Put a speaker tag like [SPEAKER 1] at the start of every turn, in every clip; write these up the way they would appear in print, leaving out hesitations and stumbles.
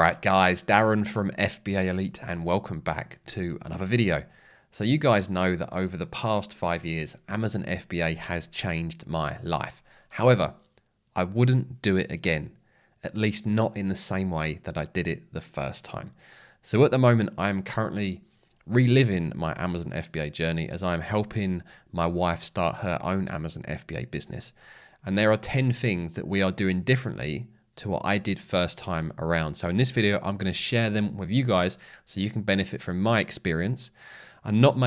[SPEAKER 1] Alright guys, Darren from FBA Elite and welcome back to another video. So you guys know that over the past 5 years, Amazon FBA has changed my life. However, I wouldn't do it again, at least not in the same way that I did it the first time. So at the moment, I am currently reliving my Amazon FBA journey as I am helping my wife start her own Amazon FBA business. And there are 10 things that we are doing differently to what I did first time around. So in this video, I'm going to share them with you guys so you can benefit from my experience and not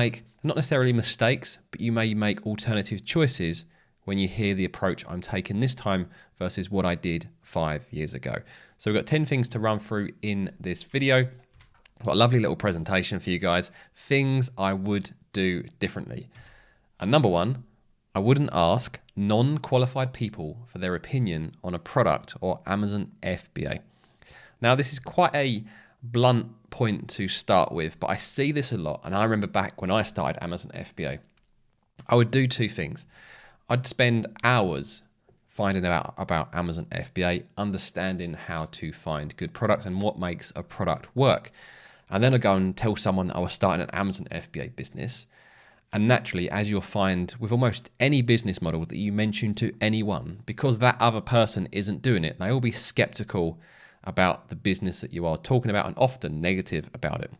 [SPEAKER 1] necessarily mistakes, but you may make alternative choices when you hear the approach I'm taking this time versus what I did 5 years ago. So we've got 10 things to run through in this video. I've got a lovely little presentation for you guys. Things I would do differently. And number one, I wouldn't ask non-qualified people for their opinion on a product or Amazon FBA. Now, this is quite a blunt point to start with, but I see this a lot. And I remember back when I started Amazon FBA, I would do two things. I'd spend hours finding out about Amazon FBA, understanding how to find good products and what makes a product work. And then I'd go and tell someone that I was starting an Amazon FBA business. And naturally, as you'll find with almost any business model that you mention to anyone, because that other person isn't doing it, they will be skeptical about the business that you are talking about and often negative about it.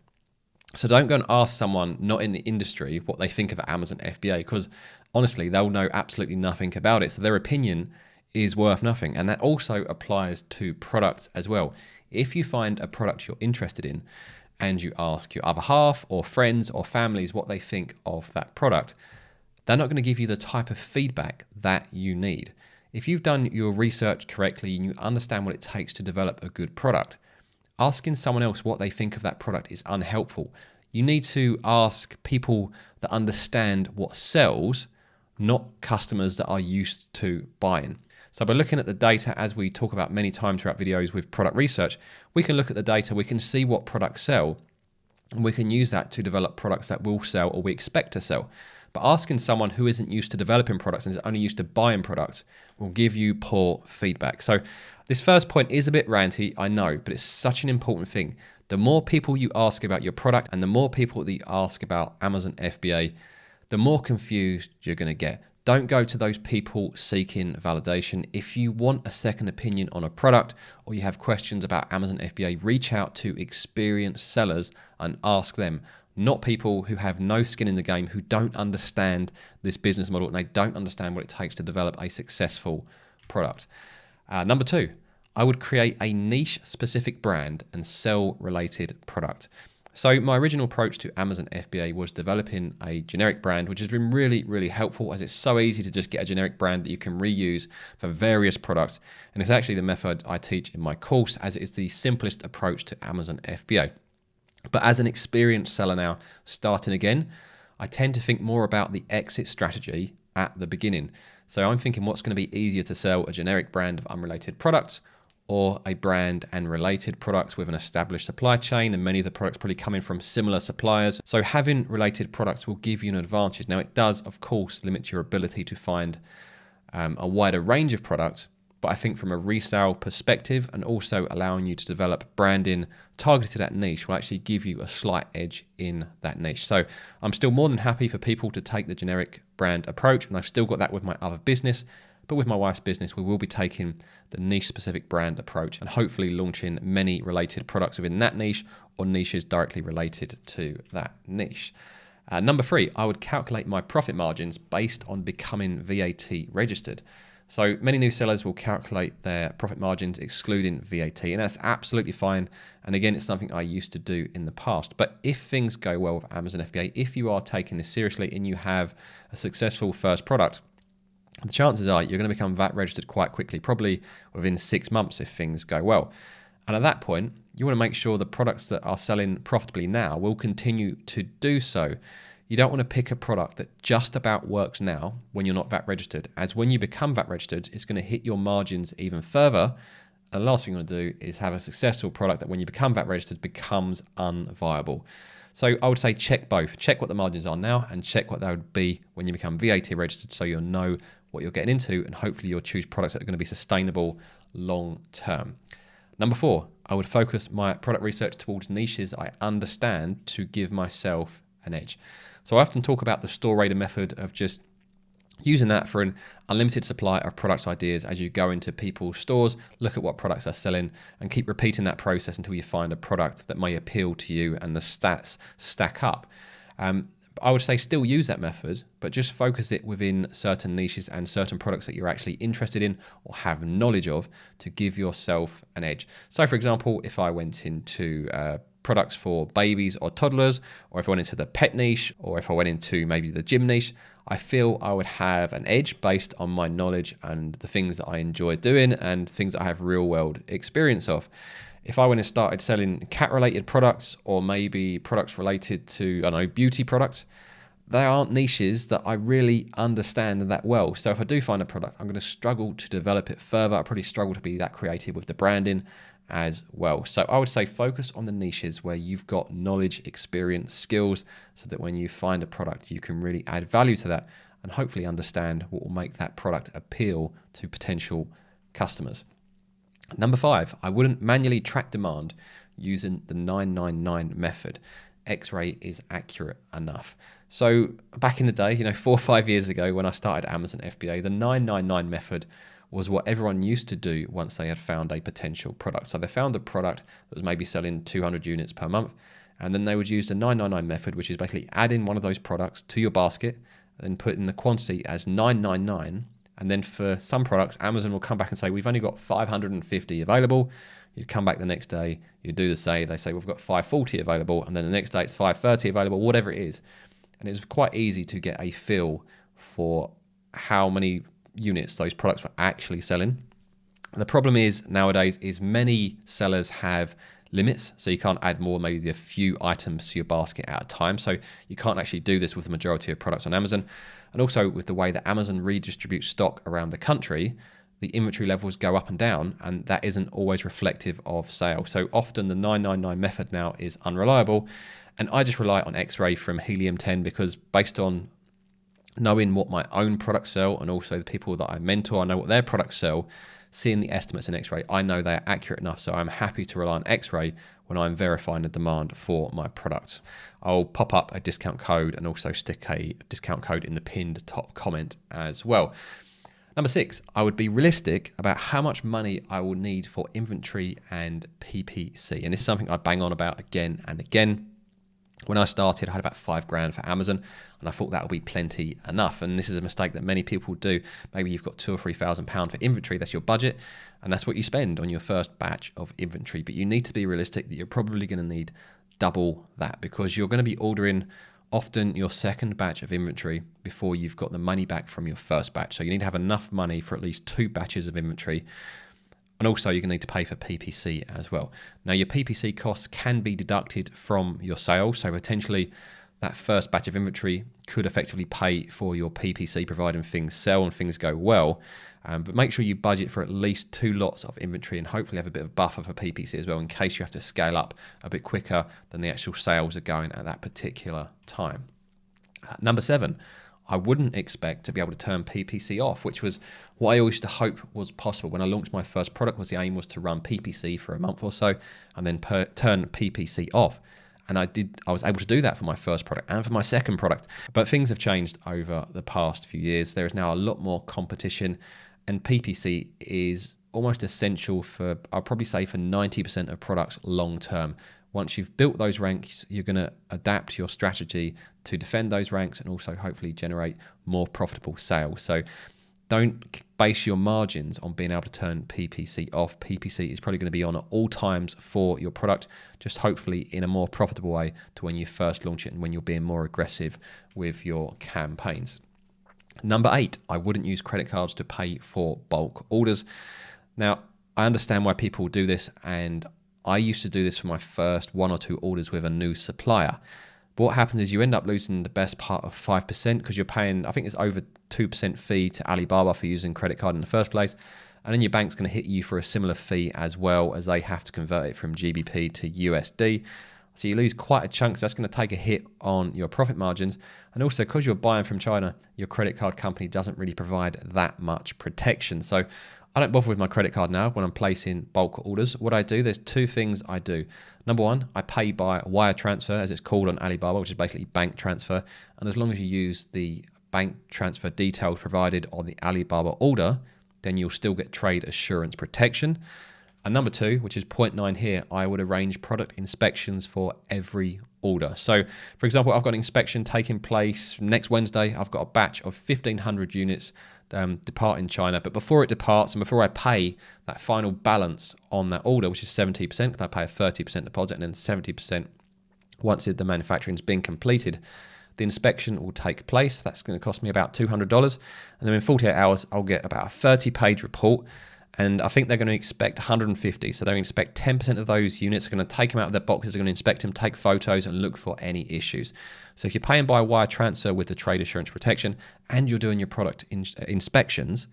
[SPEAKER 1] So don't go and ask someone not in the industry what they think of Amazon FBA, because honestly, they'll know absolutely nothing about it. So their opinion is worth nothing. And that also applies to products as well. If you find a product you're interested in, and you ask your other half or friends or families what they think of that product, they're not going to give you the type of feedback that you need. If you've done your research correctly and you understand what it takes to develop a good product, asking someone else what they think of that product is unhelpful. You need to ask people that understand what sells, not customers that are used to buying. So by looking at the data, as we talk about many times throughout videos with product research, we can look at the data, we can see what products sell, and we can use that to develop products that will sell or we expect to sell. But asking someone who isn't used to developing products and is only used to buying products will give you poor feedback. So this first point is a bit ranty, I know, but it's such an important thing. The more people you ask about your product and the more people that you ask about Amazon FBA, the more confused you're going to get. Don't go to those people seeking validation. If you want a second opinion on a product or you have questions about Amazon FBA, reach out to experienced sellers and ask them, not people who have no skin in the game, who don't understand this business model and they don't understand what it takes to develop a successful product. Number two, I would create a niche specific brand and sell related product. So my original approach to Amazon FBA was developing a generic brand, which has been really, really helpful as it's so easy to just get a generic brand that you can reuse for various products. And it's actually the method I teach in my course as it is the simplest approach to Amazon FBA. But as an experienced seller now, starting again, I tend to think more about the exit strategy at the beginning. So I'm thinking what's going to be easier to sell, a generic brand of unrelated products or a brand and related products with an established supply chain, and many of the products probably coming from similar suppliers. So having related products will give you an advantage. Now it does, of course, limit your ability to find a wider range of products, but I think from a resale perspective and also allowing you to develop branding targeted at niche will actually give you a slight edge in that niche. So I'm still more than happy for people to take the generic brand approach, and I've still got that with my other business. But with my wife's business, we will be taking the niche-specific brand approach and hopefully launching many related products within that niche or niches directly related to that niche. Number three, I would calculate my profit margins based on becoming VAT registered. So many new sellers will calculate their profit margins excluding VAT, and that's absolutely fine. And again, it's something I used to do in the past. But if things go well with Amazon FBA, if you are taking this seriously and you have a successful first product, the chances are you're going to become VAT registered quite quickly, probably within 6 months if things go well. And at that point, you want to make sure the products that are selling profitably now will continue to do so. You don't want to pick a product that just about works now when you're not VAT registered, as when you become VAT registered, it's going to hit your margins even further. And the last thing you want to do is have a successful product that when you become VAT registered becomes unviable. So I would say check both. Check what the margins are now and check what they would be when you become VAT registered so you'll know what you're getting into, and hopefully you'll choose products that are going to be sustainable long term. Number 4, I would focus my product research towards niches I understand to give myself an edge. So I often talk about the store raider method of just using that for an unlimited supply of product ideas as you go into people's stores, look at what products they're selling, and keep repeating that process until you find a product that may appeal to you and the stats stack up. I would say still use that method, but just focus it within certain niches and certain products that you're actually interested in or have knowledge of to give yourself an edge. So for example, if I went into products for babies or toddlers, or if I went into the pet niche, or if I went into maybe the gym niche, I feel I would have an edge based on my knowledge and the things that I enjoy doing and things that I have real world experience of. If I went and started selling cat-related products or maybe products related to, I don't know, beauty products, they aren't niches that I really understand that well. So if I do find a product, I'm going to struggle to develop it further. I probably struggle to be that creative with the branding as well. So I would say focus on the niches where you've got knowledge, experience, skills, so that when you find a product, you can really add value to that and hopefully understand what will make that product appeal to potential customers. Number 5, I wouldn't manually track demand using the 999 method. X-ray is accurate enough. So back in the day, 4 or 5 years ago when I started Amazon FBA, the 999 method was what everyone used to do once they had found a potential product. So they found a product that was maybe selling 200 units per month, and then they would use the 999 method, which is basically adding one of those products to your basket and put in the quantity as 999. And then for some products, Amazon will come back and say, we've only got 550 available. You come back the next day, you do the same. They say, we've got 540 available. And then the next day it's 530 available, whatever it is. And it's quite easy to get a feel for how many units those products were actually selling. And the problem is nowadays is many sellers have limits, so you can't add more, maybe a few items to your basket at a time. So you can't actually do this with the majority of products on Amazon. And also with the way that Amazon redistributes stock around the country, the inventory levels go up and down, and that isn't always reflective of sale. So often the 999 method now is unreliable, and I just rely on X-ray from Helium 10 because based on knowing what my own products sell and also the people that I mentor, I know what their products sell. Seeing the estimates in X-ray, I know they're accurate enough, so I'm happy to rely on X-ray when I'm verifying the demand for my products. I'll pop up a discount code and also stick a discount code in the pinned top comment as well. Number 6, I would be realistic about how much money I will need for inventory and PPC. And this is something I bang on about again and again. When I started, I had about $5,000 for Amazon, and I thought that would be plenty enough. And this is a mistake that many people do. Maybe you've got £2,000 or £3,000 for inventory, that's your budget, and that's what you spend on your first batch of inventory. But you need to be realistic that you're probably going to need double that because you're going to be ordering often your second batch of inventory before you've got the money back from your first batch. So you need to have enough money for at least 2 batches of inventory. And also you're going to need to pay for PPC as well. Now your PPC costs can be deducted from your sales. So potentially that first batch of inventory could effectively pay for your PPC providing things sell and things go well. But make sure you budget for at least 2 lots of inventory and hopefully have a bit of a buffer for PPC as well in case you have to scale up a bit quicker than the actual sales are going at that particular time. Number 7, I wouldn't expect to be able to turn PPC off, which was what I always used to hope was possible. When I launched my first product, the aim was to run PPC for a month or so and then turn PPC off. And I was able to do that for my first product and for my second product. But things have changed over the past few years. There is now a lot more competition, and PPC is almost essential for, I'll probably say, for 90% of products long term. Once you've built those ranks, you're going to adapt your strategy to defend those ranks and also hopefully generate more profitable sales. So don't base your margins on being able to turn PPC off. PPC is probably going to be on at all times for your product, just hopefully in a more profitable way to when you first launch it and when you're being more aggressive with your campaigns. Number 8, I wouldn't use credit cards to pay for bulk orders. Now, I understand why people do this, and I used to do this for my first 1 or 2 orders with a new supplier. But what happens is you end up losing the best part of 5% because you're paying, I think it's over 2% fee to Alibaba for using credit card in the first place. And then your bank's going to hit you for a similar fee as well, as they have to convert it from GBP to USD. So you lose quite a chunk. So that's going to take a hit on your profit margins. And also because you're buying from China, your credit card company doesn't really provide that much protection. So I don't bother with my credit card now when I'm placing bulk orders. What I do, there's two things I do. Number one, I pay by wire transfer, as it's called on Alibaba, which is basically bank transfer. And as long as you use the bank transfer details provided on the Alibaba order, then you'll still get trade assurance protection. And number two, which is point 9 here, I would arrange product inspections for every order. So, for example, I've got an inspection taking place next Wednesday. I've got a batch of 1,500 units depart in China. But before it departs and before I pay that final balance on that order, which is 70%, because I pay a 30% deposit and then 70% once the manufacturing's been completed, the inspection will take place. That's going to cost me about $200. And then in 48 hours, I'll get about a 30-page report. And I think they're going to expect 150. So they're going to expect 10% of those units are going to take them out of their boxes, are going to inspect them, take photos, and look for any issues. So if you're paying by wire transfer with the trade assurance protection and you're doing your product inspections,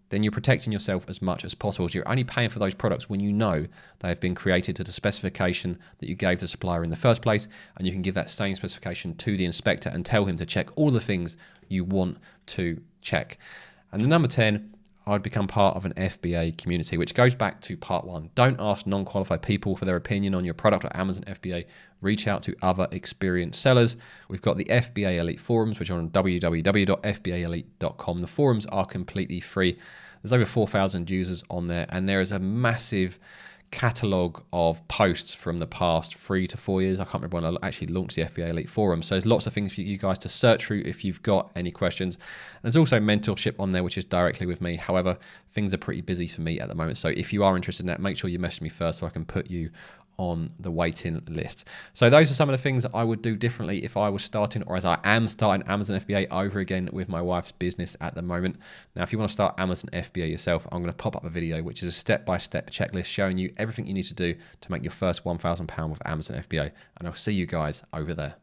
[SPEAKER 1] then you're protecting yourself as much as possible. So you're only paying for those products when you know they have been created to the specification that you gave the supplier in the first place, and you can give that same specification to the inspector and tell him to check all the things you want to check. And the number 10, I'd become part of an FBA community, which goes back to part 1. Don't ask non-qualified people for their opinion on your product at Amazon FBA. Reach out to other experienced sellers. We've got the FBA Elite forums, which are on www.fbaelite.com. The forums are completely free. There's over 4,000 users on there, and there is a massive catalogue of posts from the past 3 to 4 years. I can't remember when I actually launched the FBA Elite Forum. So there's lots of things for you guys to search through if you've got any questions. And there's also mentorship on there, which is directly with me. However, things are pretty busy for me at the moment. So if you are interested in that, make sure you message me first so I can put you on the waiting list. So those are some of the things that I would do differently if I was starting, or as I am starting, Amazon FBA over again with my wife's business at the moment. Now, if you want to start Amazon FBA yourself, I'm going to pop up a video which is a step-by-step checklist showing you everything you need to do to make your first £1,000 with Amazon FBA, and I'll see you guys over there.